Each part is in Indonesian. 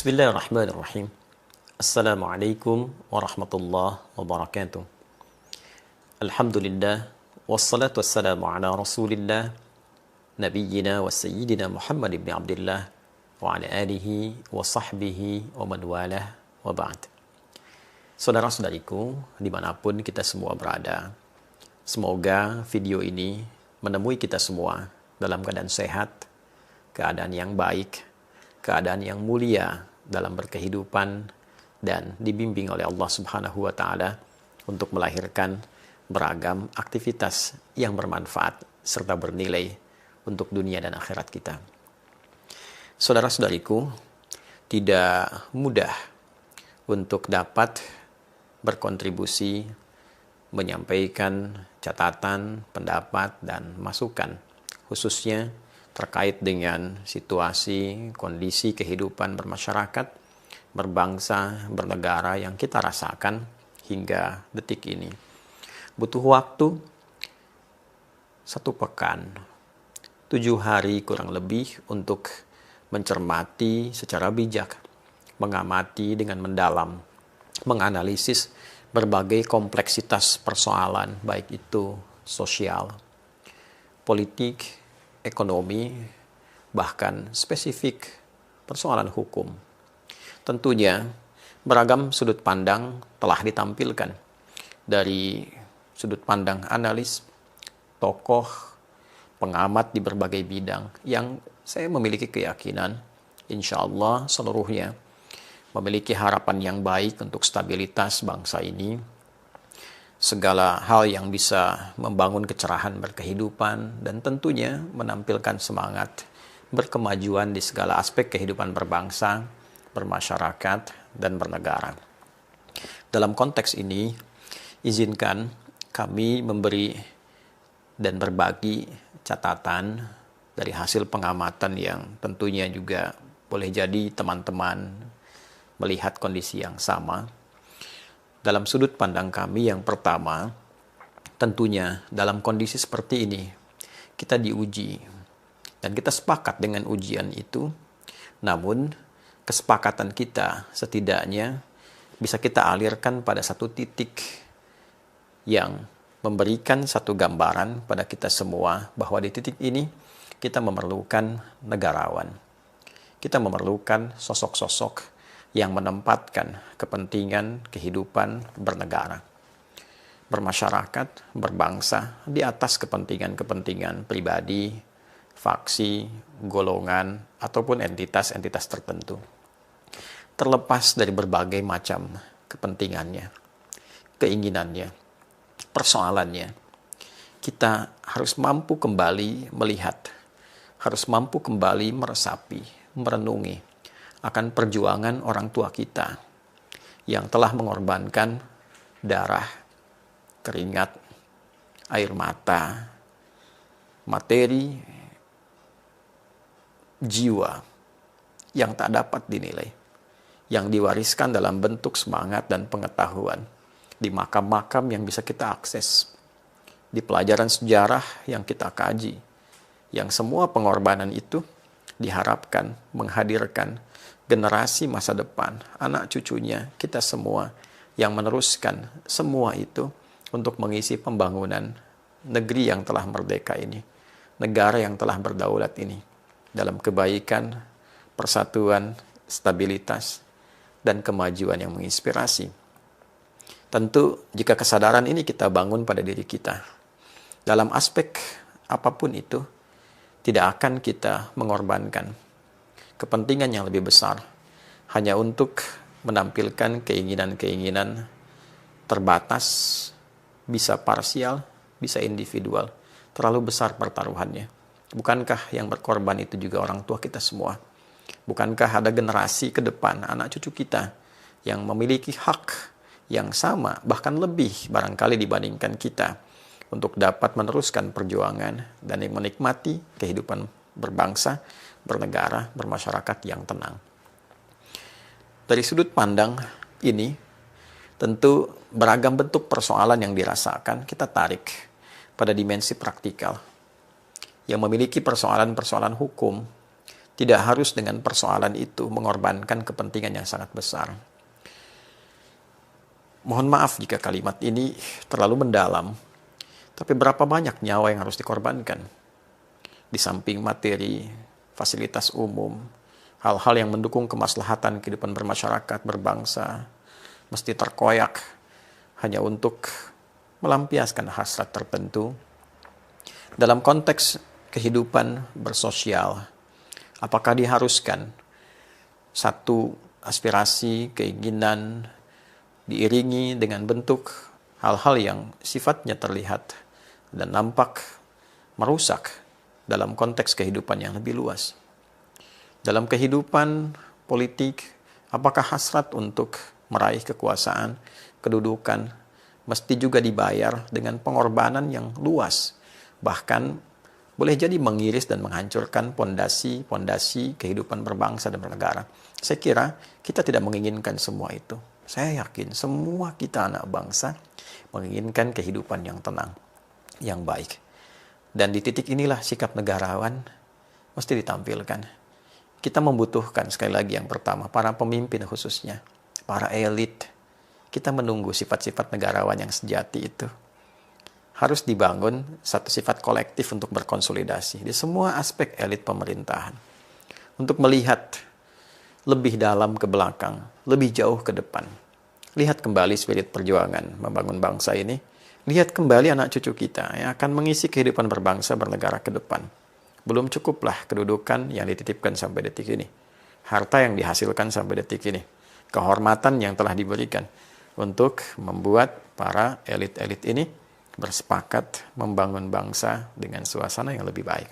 Bismillahirrahmanirrahim. Assalamualaikum warahmatullahi wabarakatuh. Alhamdulillah, wassalatu wassalamu ala rasulillah, nabiyyina wa sayyidina Muhammad ibn Abdullah, wa ala alihi wa sahbihi wa man walah, wa ba'd. Saudara-saudariku, dimanapun kita semua berada, semoga video ini menemui kita semua dalam keadaan sehat, keadaan yang baik, keadaan yang mulia dalam berkehidupan, dan dibimbing oleh Allah Subhanahu wa Ta'ala untuk melahirkan beragam aktivitas yang bermanfaat serta bernilai untuk dunia dan akhirat kita. Saudara-saudariku, tidak mudah untuk dapat berkontribusi, menyampaikan catatan, pendapat, dan masukan, khususnya terkait dengan situasi, kondisi kehidupan bermasyarakat, berbangsa, bernegara yang kita rasakan hingga detik ini. Butuh waktu 1 pekan, 7 hari kurang lebih untuk mencermati secara bijak, mengamati dengan mendalam, menganalisis berbagai kompleksitas persoalan, baik itu sosial, politik, ekonomi, bahkan spesifik persoalan hukum. Tentunya beragam sudut pandang telah ditampilkan dari sudut pandang analis, tokoh, pengamat di berbagai bidang yang saya memiliki keyakinan insya Allah seluruhnya memiliki harapan yang baik untuk stabilitas bangsa ini, segala hal yang bisa membangun kecerahan berkehidupan, dan tentunya menampilkan semangat berkemajuan di segala aspek kehidupan berbangsa, bermasyarakat, dan bernegara. Dalam konteks ini, izinkan kami memberi dan berbagi catatan dari hasil pengamatan yang tentunya juga boleh jadi teman-teman melihat kondisi yang sama. Dalam sudut pandang kami yang pertama, tentunya dalam kondisi seperti ini, kita diuji. Dan kita sepakat dengan ujian itu, namun kesepakatan kita setidaknya bisa kita alirkan pada satu titik yang memberikan satu gambaran pada kita semua bahwa di titik ini kita memerlukan negarawan. Kita memerlukan sosok-sosok yang menempatkan kepentingan kehidupan bernegara, bermasyarakat, berbangsa di atas kepentingan-kepentingan pribadi, faksi, golongan, ataupun entitas-entitas tertentu. Terlepas dari berbagai macam kepentingannya, keinginannya, persoalannya, kita harus mampu kembali melihat, harus mampu kembali meresapi, merenungi akan perjuangan orang tua kita yang telah mengorbankan darah, keringat, air mata, materi, jiwa yang tak dapat dinilai, yang diwariskan dalam bentuk semangat dan pengetahuan di makam-makam yang bisa kita akses, di pelajaran sejarah yang kita kaji, yang semua pengorbanan itu diharapkan menghadirkan generasi masa depan, anak cucunya, kita semua yang meneruskan semua itu untuk mengisi pembangunan negeri yang telah merdeka ini, negara yang telah berdaulat ini, dalam kebaikan, persatuan, stabilitas, dan kemajuan yang menginspirasi. Tentu jika kesadaran ini kita bangun pada diri kita, dalam aspek apapun itu, tidak akan kita mengorbankan kepentingan yang lebih besar hanya untuk menampilkan keinginan-keinginan terbatas, bisa parsial, bisa individual. Terlalu besar pertaruhannya. Bukankah yang berkorban itu juga orang tua kita semua? Bukankah ada generasi ke depan, anak cucu kita, yang memiliki hak yang sama, bahkan lebih barangkali dibandingkan kita, untuk dapat meneruskan perjuangan dan menikmati kehidupan berbangsa, bernegara, bermasyarakat yang tenang. Dari sudut pandang ini, tentu beragam bentuk persoalan yang dirasakan kita tarik pada dimensi praktikal. Yang memiliki persoalan-persoalan hukum, Tidak harus dengan persoalan itu mengorbankan kepentingan yang sangat besar. Mohon maaf jika kalimat ini terlalu mendalam, tapi berapa banyak nyawa yang harus dikorbankan? Di samping materi, fasilitas umum, hal-hal yang mendukung kemaslahatan kehidupan bermasyarakat, berbangsa, mesti terkoyak hanya untuk melampiaskan hasrat tertentu. Dalam konteks kehidupan bersosial, apakah diharuskan satu aspirasi, keinginan diiringi dengan bentuk hal-hal yang sifatnya terlihat dan nampak merusak dalam konteks kehidupan yang lebih luas? Dalam kehidupan politik, apakah hasrat untuk meraih kekuasaan, kedudukan, mesti juga dibayar dengan pengorbanan yang luas, bahkan boleh jadi mengiris dan menghancurkan pondasi kehidupan berbangsa dan bernegara? Saya kira kita tidak menginginkan semua itu. Saya yakin semua kita anak bangsa menginginkan kehidupan yang tenang, yang baik. Dan di titik inilah sikap negarawan mesti ditampilkan. Kita membutuhkan, sekali lagi yang pertama, para pemimpin khususnya, para elit. Kita menunggu sifat-sifat negarawan yang sejati itu. Harus dibangun satu sifat kolektif untuk berkonsolidasi di semua aspek elit pemerintahan. Untuk melihat lebih dalam ke belakang, lebih jauh ke depan. Lihat kembali spirit perjuangan membangun bangsa ini. Lihat kembali anak cucu kita yang akan mengisi kehidupan berbangsa bernegara ke depan. Belum cukuplah kedudukan yang dititipkan sampai detik ini. Harta yang dihasilkan sampai detik ini. Kehormatan yang telah diberikan untuk membuat para elit-elit ini bersepakat membangun bangsa dengan suasana yang lebih baik.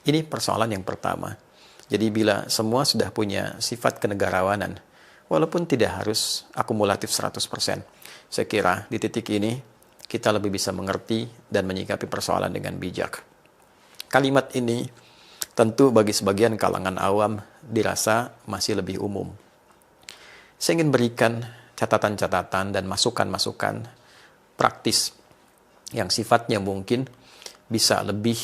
Ini persoalan yang pertama. Jadi bila semua sudah punya sifat kenegarawanan, walaupun tidak harus akumulatif 100%, saya kira di titik ini kita lebih bisa mengerti dan menyikapi persoalan dengan bijak. Kalimat ini tentu bagi sebagian kalangan awam dirasa masih lebih umum. Saya ingin berikan catatan-catatan dan masukan-masukan praktis yang sifatnya mungkin bisa lebih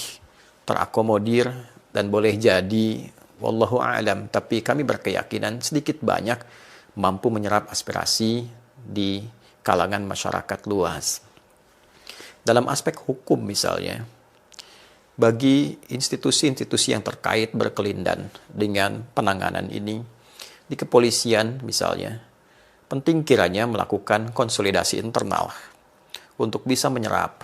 terakomodir dan boleh jadi wallahu a'lam, tapi kami berkeyakinan sedikit banyak mampu menyerap aspirasi di kalangan masyarakat luas. Dalam aspek hukum misalnya, bagi institusi-institusi yang terkait berkelindan dengan penanganan ini, di kepolisian misalnya, penting kiranya melakukan konsolidasi internal untuk bisa menyerap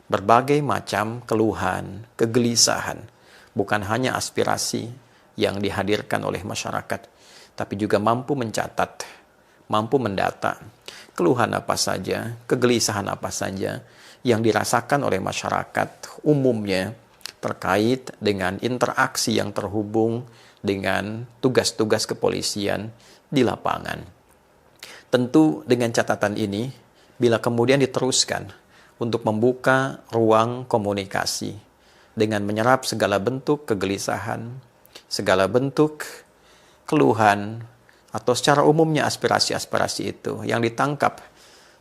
berbagai macam keluhan, kegelisahan, bukan hanya aspirasi yang dihadirkan oleh masyarakat, tapi juga mampu mencatat, mampu mendata keluhan apa saja, kegelisahan apa saja yang dirasakan oleh masyarakat umumnya terkait dengan interaksi yang terhubung dengan tugas-tugas kepolisian di lapangan. Tentu dengan catatan ini, bila kemudian diteruskan untuk membuka ruang komunikasi dengan menyerap segala bentuk kegelisahan, segala bentuk keluhan, atau secara umumnya aspirasi-aspirasi itu yang ditangkap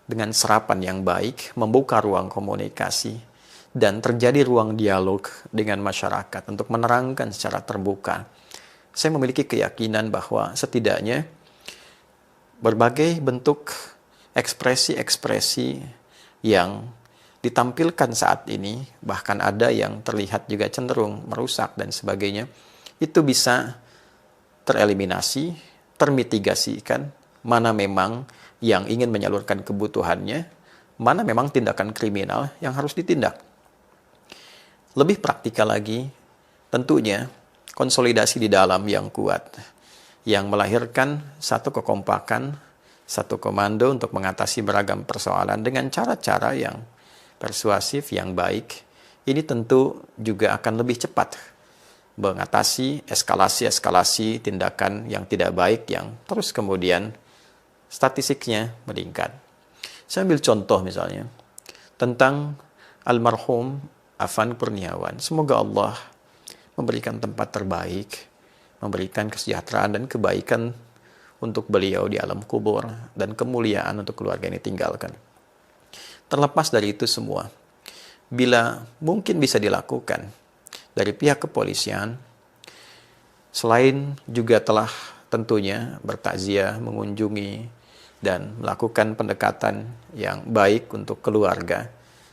dengan serapan yang baik, membuka ruang komunikasi, dan terjadi ruang dialog dengan masyarakat untuk menerangkan secara terbuka. Saya memiliki keyakinan bahwa setidaknya berbagai bentuk ekspresi-ekspresi yang ditampilkan saat ini, bahkan ada yang terlihat juga cenderung merusak dan sebagainya, itu bisa tereliminasi, termitigasikan, mana memang yang ingin menyalurkan kebutuhannya, mana memang tindakan kriminal yang harus ditindak. Lebih praktikal lagi, tentunya konsolidasi di dalam yang kuat, yang melahirkan satu kekompakan, satu komando untuk mengatasi beragam persoalan dengan cara-cara yang persuasif, yang baik. Ini tentu juga akan lebih cepat mengatasi eskalasi-eskalasi tindakan yang tidak baik yang terus kemudian statistiknya meningkat. Saya ambil contoh misalnya tentang almarhum Afan Kurniawan. Semoga Allah memberikan tempat terbaik, memberikan kesejahteraan dan kebaikan untuk beliau di alam kubur dan kemuliaan untuk keluarga yang ditinggalkan. Terlepas dari itu semua, bila mungkin bisa dilakukan dari pihak kepolisian Selain juga telah tentunya bertakziah, mengunjungi, dan melakukan pendekatan yang baik untuk keluarga,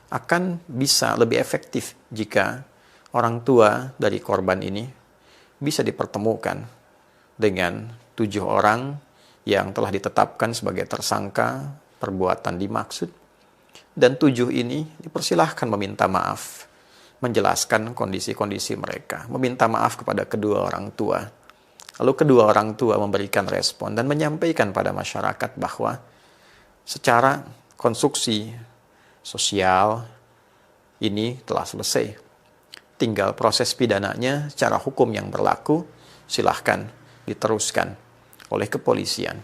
akan bisa lebih efektif jika orang tua dari korban ini bisa dipertemukan dengan 7 orang yang telah ditetapkan sebagai tersangka perbuatan dimaksud, dan 7 ini dipersilahkan meminta maaf, menjelaskan kondisi-kondisi mereka, meminta maaf kepada kedua orang tua. Lalu kedua orang tua memberikan respon dan menyampaikan pada masyarakat bahwa secara konstruksi sosial ini telah selesai. Tinggal proses pidananya secara hukum yang berlaku, silahkan diteruskan oleh kepolisian.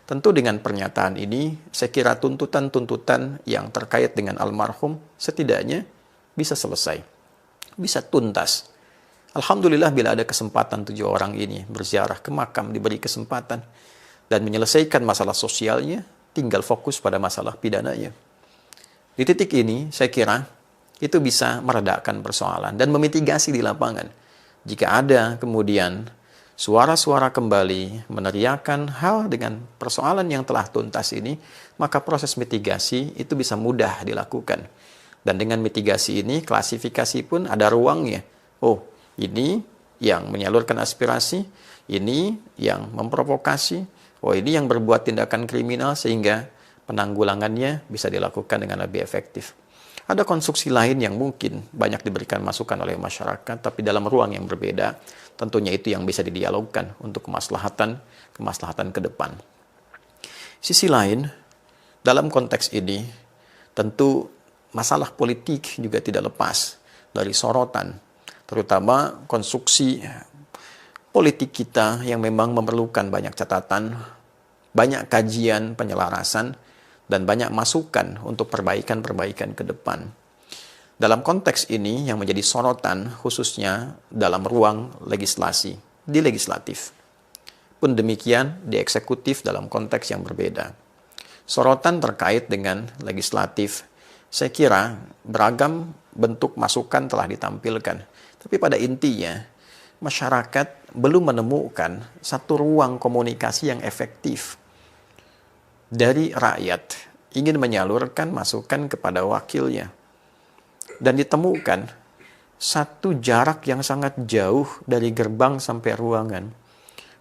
Tentu dengan pernyataan ini, saya kira tuntutan-tuntutan yang terkait dengan almarhum setidaknya bisa selesai, bisa tuntas. Alhamdulillah bila ada kesempatan 7 orang ini berziarah ke makam, diberi kesempatan dan menyelesaikan masalah sosialnya, tinggal fokus pada masalah pidananya. Di titik ini, saya kira itu bisa meredakan persoalan dan memitigasi di lapangan. Jika ada kemudian suara-suara kembali meneriakan hal dengan persoalan yang telah tuntas ini, maka proses mitigasi itu bisa mudah dilakukan. Dan dengan mitigasi ini, klasifikasi pun ada ruangnya. Oh, ini yang menyalurkan aspirasi, ini yang memprovokasi, oh ini yang berbuat tindakan kriminal sehingga penanggulangannya bisa dilakukan dengan lebih efektif. Ada konstruksi lain yang mungkin banyak diberikan masukan oleh masyarakat, tapi dalam ruang yang berbeda, tentunya itu yang bisa didialogkan untuk kemaslahatan ke depan. Sisi lain, dalam konteks ini, tentu masalah politik juga tidak lepas dari sorotan, terutama konstruksi politik kita yang memang memerlukan banyak catatan, banyak kajian, penyelarasan, dan banyak masukan untuk perbaikan-perbaikan ke depan. Dalam konteks ini yang menjadi sorotan khususnya dalam ruang legislasi, di legislatif. Pun demikian di eksekutif dalam konteks yang berbeda. Sorotan terkait dengan legislatif, saya kira beragam bentuk masukan telah ditampilkan. Tapi pada intinya, masyarakat belum menemukan satu ruang komunikasi yang efektif dari rakyat ingin menyalurkan masukan kepada wakilnya. Dan ditemukan satu jarak yang sangat jauh dari gerbang sampai ruangan.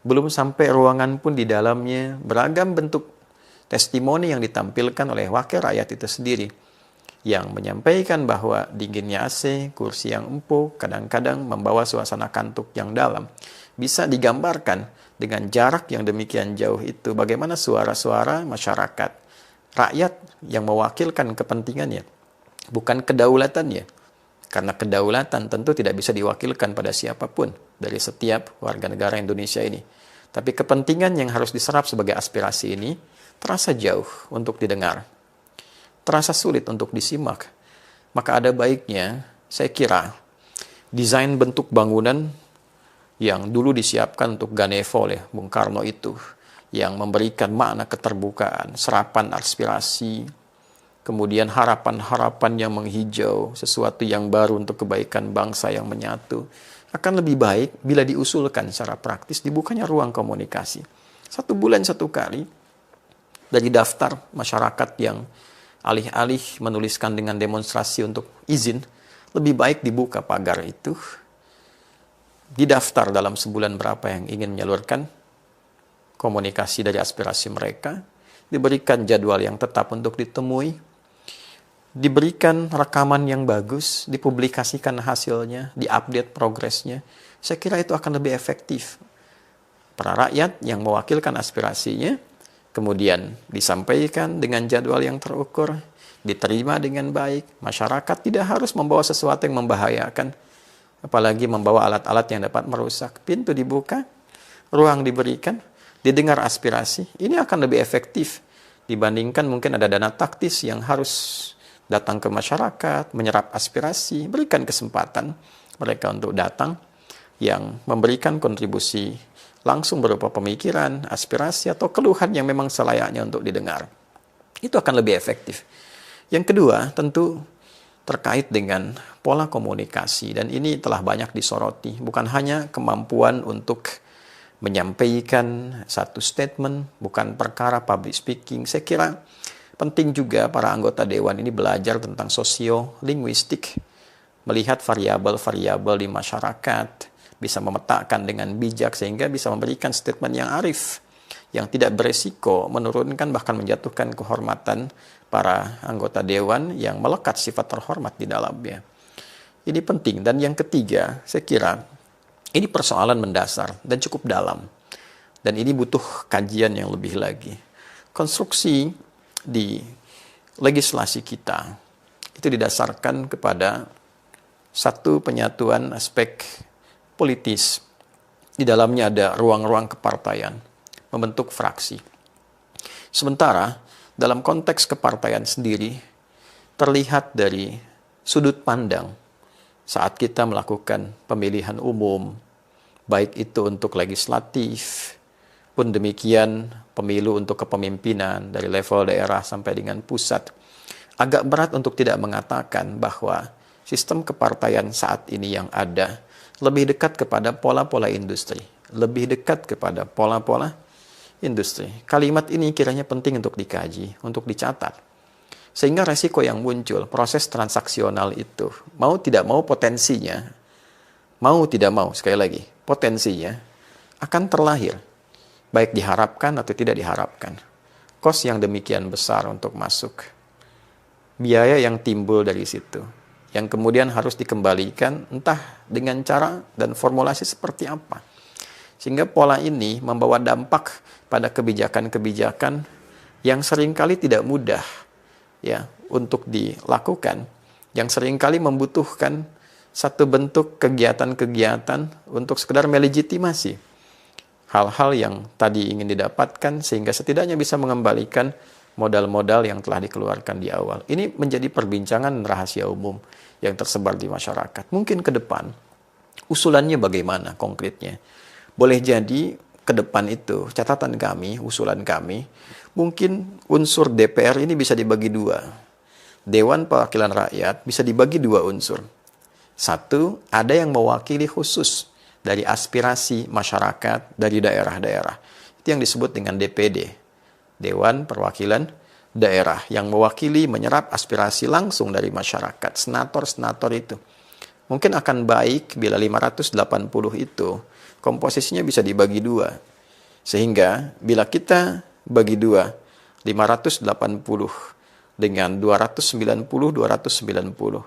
Belum sampai ruangan pun di dalamnya beragam bentuk testimoni yang ditampilkan oleh wakil rakyat itu sendiri, yang menyampaikan bahwa dinginnya AC, kursi yang empuk, kadang-kadang membawa suasana kantuk yang dalam. Bisa digambarkan dengan jarak yang demikian jauh itu, bagaimana suara-suara masyarakat, rakyat yang mewakilkan kepentingannya, bukan kedaulatannya. Karena kedaulatan tentu tidak bisa diwakilkan pada siapapun dari setiap warga negara Indonesia ini. Tapi kepentingan yang harus diserap sebagai aspirasi ini terasa jauh untuk didengar, terasa sulit untuk disimak. Maka ada baiknya, saya kira, desain bentuk bangunan yang dulu disiapkan untuk Ganevo oleh Bung Karno itu, yang memberikan makna keterbukaan, serapan aspirasi, kemudian harapan-harapan yang menghijau, sesuatu yang baru untuk kebaikan bangsa yang menyatu, akan lebih baik bila diusulkan secara praktis, dibukanya ruang komunikasi. 1 bulan 1 kali, dari daftar masyarakat yang alih-alih menuliskan dengan demonstrasi untuk izin, lebih baik dibuka pagar itu, didaftar dalam sebulan berapa yang ingin menyalurkan komunikasi dari aspirasi mereka, diberikan jadwal yang tetap untuk ditemui, diberikan rekaman yang bagus, dipublikasikan hasilnya, diupdate progresnya. Saya kira itu akan lebih efektif. Para rakyat yang mewakilkan aspirasinya, kemudian disampaikan dengan jadwal yang terukur, diterima dengan baik. Masyarakat tidak harus membawa sesuatu yang membahayakan, apalagi membawa alat-alat yang dapat merusak. Pintu dibuka, ruang diberikan, didengar aspirasi. Ini akan lebih efektif dibandingkan mungkin ada dana taktis yang harus datang ke masyarakat, menyerap aspirasi, berikan kesempatan mereka untuk datang, yang memberikan kontribusi langsung berupa pemikiran, aspirasi, atau keluhan yang memang selayaknya untuk didengar. Itu akan lebih efektif. Yang kedua, tentu terkait dengan pola komunikasi, dan ini telah banyak disoroti. Bukan hanya kemampuan untuk menyampaikan satu statement, bukan perkara public speaking. Saya kira penting juga para anggota dewan ini belajar tentang sosiolinguistik, melihat variabel-variabel di masyarakat, bisa memetakan dengan bijak sehingga bisa memberikan statement yang arif, yang tidak beresiko menurunkan bahkan menjatuhkan kehormatan para anggota dewan yang melekat sifat terhormat di dalamnya. Ini penting. Dan yang ketiga, saya kira ini persoalan mendasar dan cukup dalam. Dan ini butuh kajian yang lebih lagi. Konstruksi di legislasi kita itu didasarkan kepada satu penyatuan aspek politis. Di dalamnya ada ruang-ruang kepartaian, membentuk fraksi. Sementara dalam konteks kepartaian sendiri terlihat dari sudut pandang saat kita melakukan pemilihan umum, baik itu untuk legislatif, pun demikian pemilu untuk kepemimpinan dari level daerah sampai dengan pusat. Agak berat untuk tidak mengatakan bahwa sistem kepartaian saat ini yang ada lebih dekat kepada pola-pola industri, lebih dekat kepada pola-pola industri. Kalimat ini kiranya penting untuk dikaji, untuk dicatat. Sehingga resiko yang muncul, proses transaksional itu, mau tidak mau potensinya, mau tidak mau, sekali lagi, potensinya akan terlahir. Baik diharapkan atau tidak diharapkan. Kos yang demikian besar untuk masuk. Biaya yang timbul dari situ. Yang kemudian harus dikembalikan entah dengan cara dan formulasi seperti apa. Sehingga pola ini membawa dampak pada kebijakan-kebijakan yang seringkali tidak mudah ya untuk dilakukan, yang seringkali membutuhkan satu bentuk kegiatan-kegiatan untuk sekedar melegitimasi hal-hal yang tadi ingin didapatkan sehingga setidaknya bisa mengembalikan modal-modal yang telah dikeluarkan di awal. Ini menjadi perbincangan rahasia umum yang tersebar di masyarakat. Mungkin ke depan usulannya bagaimana konkretnya? Boleh jadi ke depan itu catatan kami, usulan kami, mungkin unsur DPR ini bisa dibagi dua. Dewan Perwakilan Rakyat bisa dibagi dua unsur. Satu, ada yang mewakili khusus dari aspirasi masyarakat dari daerah-daerah. Itu yang disebut dengan DPD, Dewan Perwakilan Daerah, yang mewakili menyerap aspirasi langsung dari masyarakat, senator-senator itu. Mungkin akan baik bila 580 itu komposisinya bisa dibagi dua. Sehingga bila kita bagi dua, 580 dengan 290.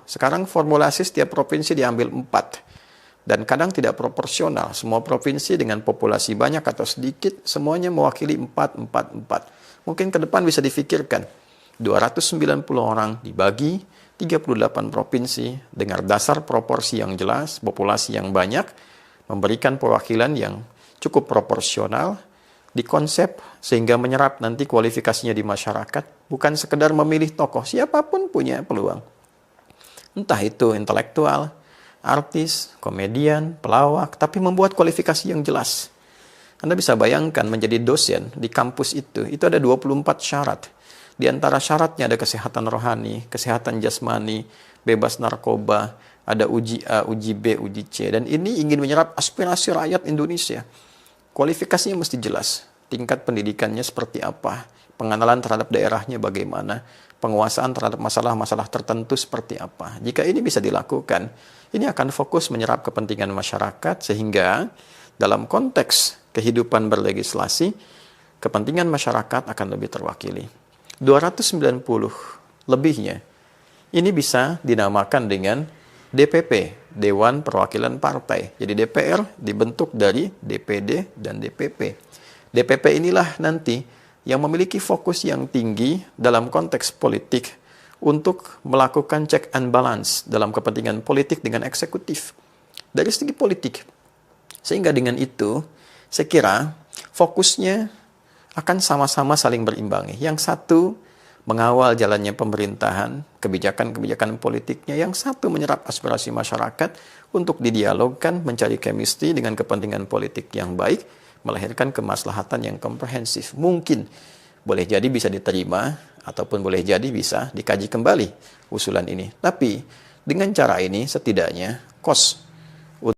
Sekarang formulasi setiap provinsi diambil 4. Dan kadang tidak proporsional. Semua provinsi dengan populasi banyak atau sedikit, semuanya mewakili 4. Mungkin ke depan bisa difikirkan. 290 orang dibagi 38 provinsi dengan dasar proporsi yang jelas, populasi yang banyak, memberikan perwakilan yang cukup proporsional, dikonsep sehingga menyerap nanti kualifikasinya di masyarakat, bukan sekedar memilih tokoh, siapapun punya peluang. Entah itu intelektual, artis, komedian, pelawak, tapi membuat kualifikasi yang jelas. Anda bisa bayangkan menjadi dosen di kampus itu ada 24 syarat. Di antara syaratnya ada kesehatan rohani, kesehatan jasmani, bebas narkoba, ada uji A, uji B, uji C. Dan ini ingin menyerap aspirasi rakyat Indonesia. Kualifikasinya mesti jelas. Tingkat pendidikannya seperti apa, pengenalan terhadap daerahnya bagaimana, penguasaan terhadap masalah-masalah tertentu seperti apa. Jika ini bisa dilakukan, ini akan fokus menyerap kepentingan masyarakat sehingga dalam konteks kehidupan berlegislasi, kepentingan masyarakat akan lebih terwakili. 290 lebihnya, ini bisa dinamakan dengan DPP, Dewan Perwakilan Partai. Jadi DPR dibentuk dari DPD dan DPP. DPP inilah nanti yang memiliki fokus yang tinggi dalam konteks politik untuk melakukan check and balance dalam kepentingan politik dengan eksekutif dari segi politik. Sehingga dengan itu, saya kira fokusnya akan sama-sama saling berimbangi. Yang satu mengawal jalannya pemerintahan, kebijakan-kebijakan politiknya. Yang satu menyerap aspirasi masyarakat untuk didialogkan, mencari chemistry dengan kepentingan politik yang baik, melahirkan kemaslahatan yang komprehensif. Mungkin boleh jadi bisa diterima ataupun boleh jadi bisa dikaji kembali usulan ini. Tapi dengan cara ini setidaknya cost